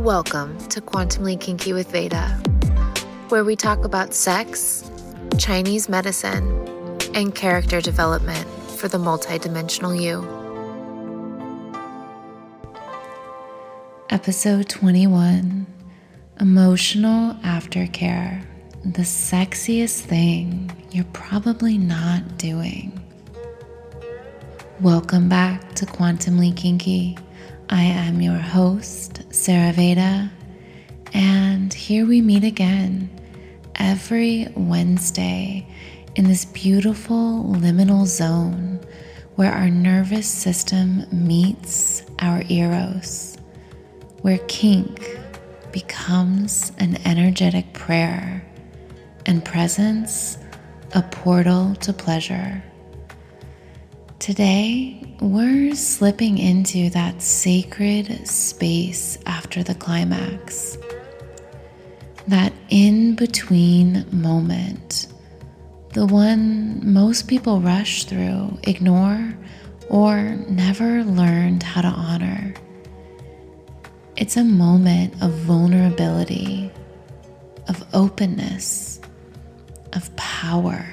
Welcome to Quantumly Kinky with Veda, where we talk about sex, Chinese medicine, and character development for the multidimensional you. Episode 21, Emotional Aftercare, the sexiest thing you're probably not doing. Welcome back to Quantumly Kinky. I am your host, Veda, and here we meet again every Wednesday in this beautiful liminal zone where our nervous system meets our eros, where kink becomes an energetic prayer and presence a portal to pleasure. Today, we're slipping into that sacred space after the climax, that in-between moment, the one most people rush through, ignore, or never learned how to honor. It's a moment of vulnerability, of openness, of power,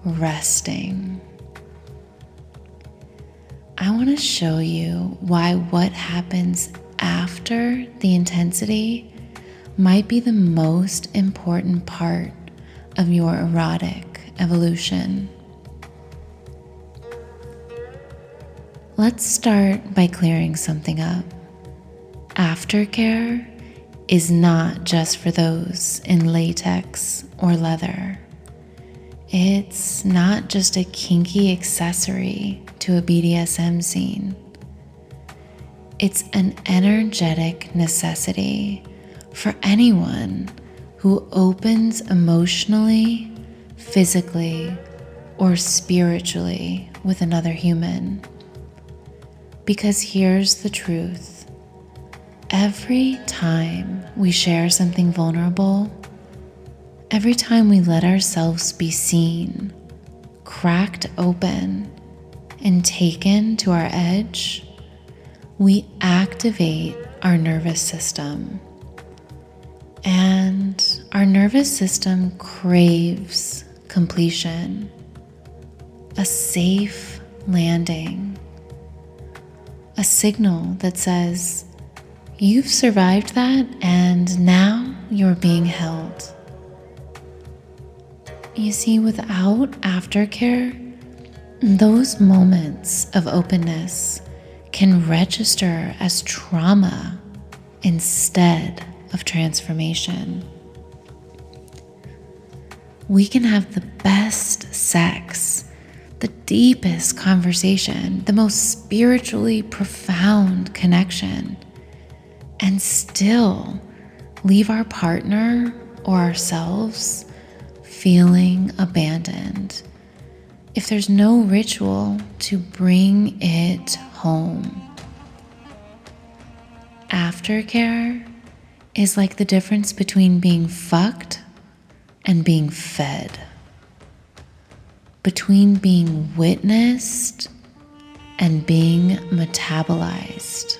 resting. I want to show you why what happens after the intensity might be the most important part of your erotic evolution. Let's start by clearing something up. Aftercare is not just for those in latex or leather. It's not just a kinky accessory to a BDSM scene. It's an energetic necessity for anyone who opens emotionally, physically, or spiritually with another human. Because here's the truth. Every time we share something vulnerable, every time we let ourselves be seen, cracked open, and taken to our edge, we activate our nervous system. And our nervous system craves completion, a safe landing, a signal that says, you've survived that and now you're being held. You see, without aftercare, those moments of openness can register as trauma instead of transformation. We can have the best sex, the deepest conversation, the most spiritually profound connection, and still leave our partner or ourselves feeling abandoned if there's no ritual to bring it home. Aftercare is like the difference between being fucked and being fed, between being witnessed and being metabolized.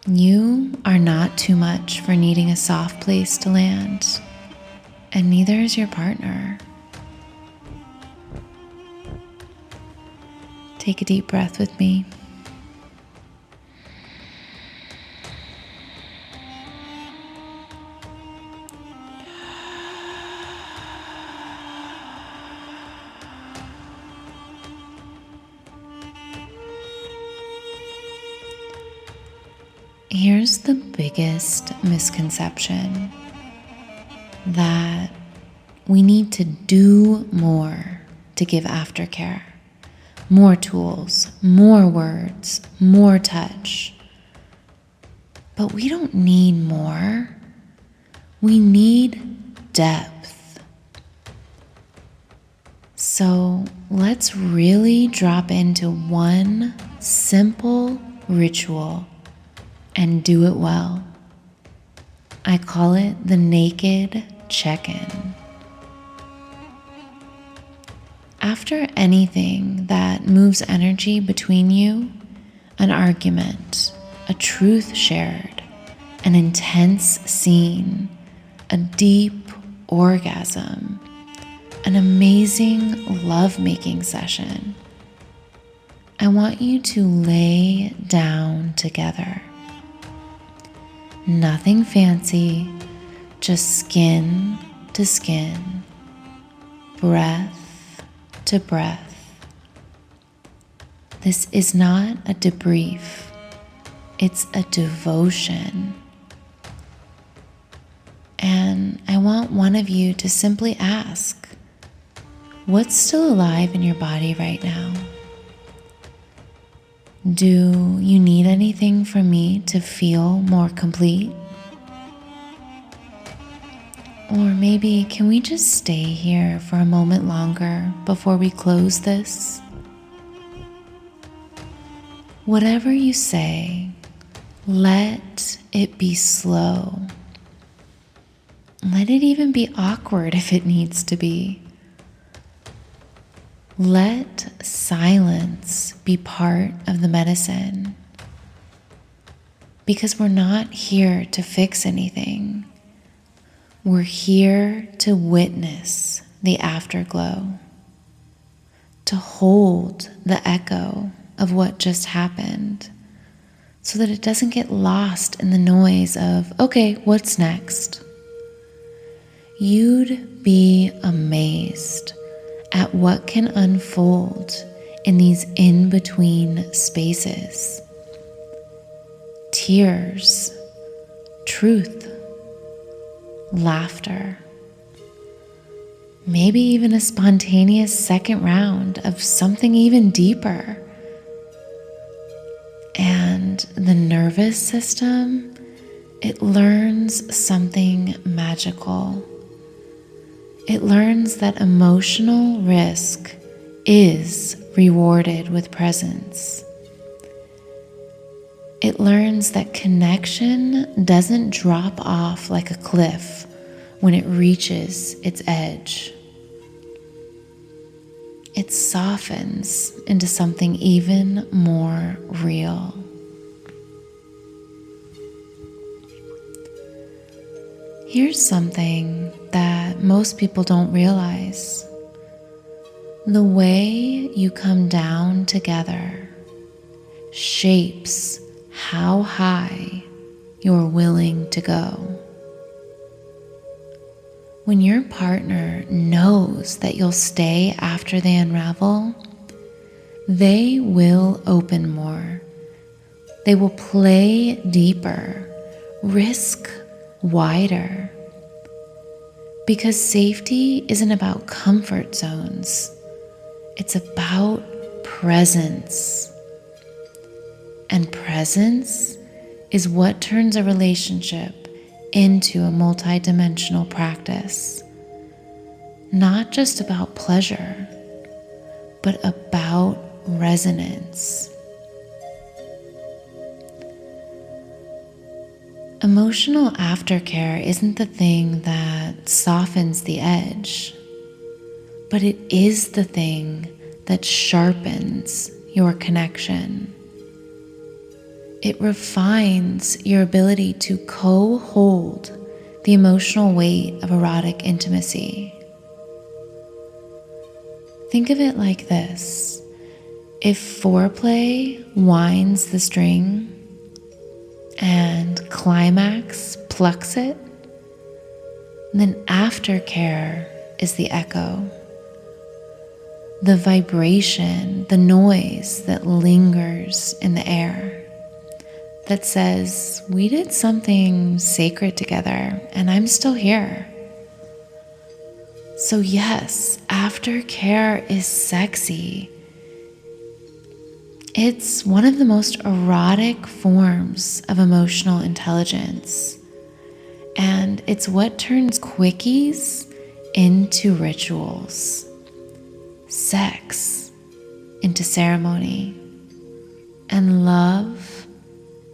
You are not too much for needing a soft place to land, and neither is your partner. Take a deep breath with me. Here's the biggest misconception, that we need to do more to give aftercare. More tools, more words, more touch. But we don't need more. We need depth. So let's really drop into one simple ritual and do it well. I call it the naked check-in. After anything that moves energy between you, an argument, a a truth shared, an intense scene, a deep orgasm, an amazing lovemaking session, I want you to lay down together. Nothing fancy, just skin to skin, breath to breath. This is not a debrief, it's a devotion. And I want one of you to simply ask, what's still alive in your body right now? Do you need anything from me to feel more complete? Or maybe can we just stay here for a moment longer before we close this? Whatever you say, let it be slow. Let it even be awkward if it needs to be. Let silence be part of the medicine, because we're not here to fix anything. We're here to witness the afterglow, to hold the echo of what just happened, so that it doesn't get lost in the noise of, okay, what's next? You'd be amazed at what can unfold in these in-between spaces. Tears, truth, laughter, maybe even a spontaneous second round of something even deeper. And the nervous system, it learns something magical. It learns that emotional risk is rewarded with presence. It learns that connection doesn't drop off like a cliff when it reaches its edge. It softens into something even more real. Here's something that most people don't realize. The way you come down together shapes how high you're willing to go. When your partner knows that you'll stay after they unravel, they will open more. They will play deeper, risk wider. Because safety isn't about comfort zones, it's about presence. And presence is what turns a relationship into a multidimensional practice. Not just about pleasure, but about resonance. Emotional aftercare isn't the thing that softens the edge, but it is the thing that sharpens your connection. It refines your ability to co-hold the emotional weight of erotic intimacy. Think of it like this. If foreplay winds the string and climax plucks it, then aftercare is the echo. The vibration, the noise that lingers in the air, that says, we did something sacred together and I'm still here. So yes, aftercare is sexy. It's one of the most erotic forms of emotional intelligence. And it's what turns quickies into rituals, sex into ceremony, and love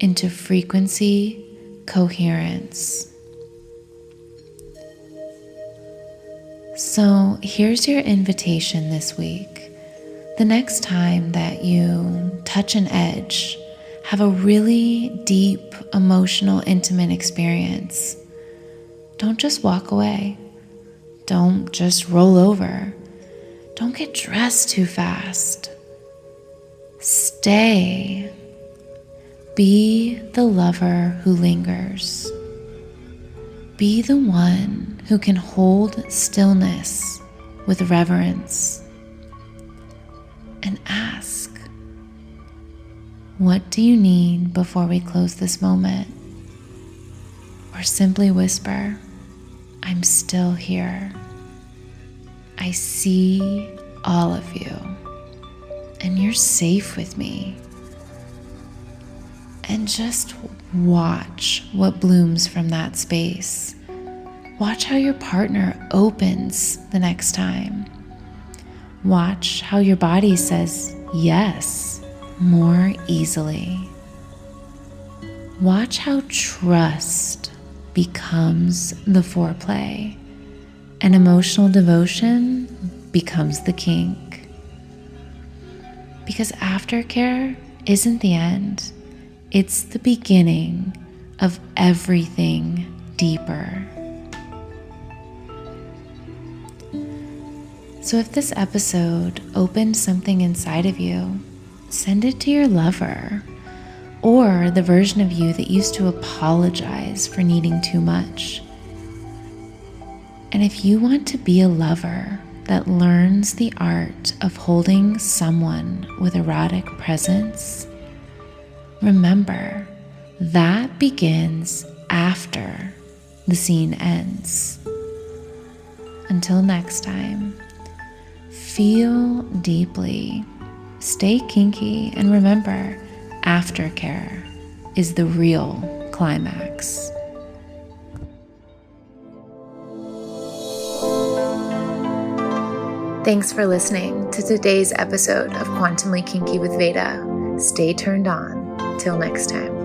into frequency coherence. So here's your invitation this week. The next time that you touch an edge, have a really deep, emotional, intimate experience, don't just walk away. Don't just roll over. Don't get dressed too fast. Stay. Be the lover who lingers. Be the one who can hold stillness with reverence. And ask, what do you need before we close this moment? Or simply whisper, I'm still here. I see all of you, and you're safe with me. And just watch what blooms from that space. Watch how your partner opens the next time. Watch how your body says yes more easily. Watch how trust becomes the foreplay and emotional devotion becomes the kink. Because aftercare isn't the end, it's the beginning of everything deeper. So if this episode opened something inside of you, send it to your lover or the version of you that used to apologize for needing too much. And if you want to be a lover that learns the art of holding someone with erotic presence, remember that begins after the scene ends. Until next time, feel deeply, stay kinky, and remember, aftercare is the real climax. Thanks for listening to today's episode of Quantumly Kinky with Veda. Stay turned on. Till next time.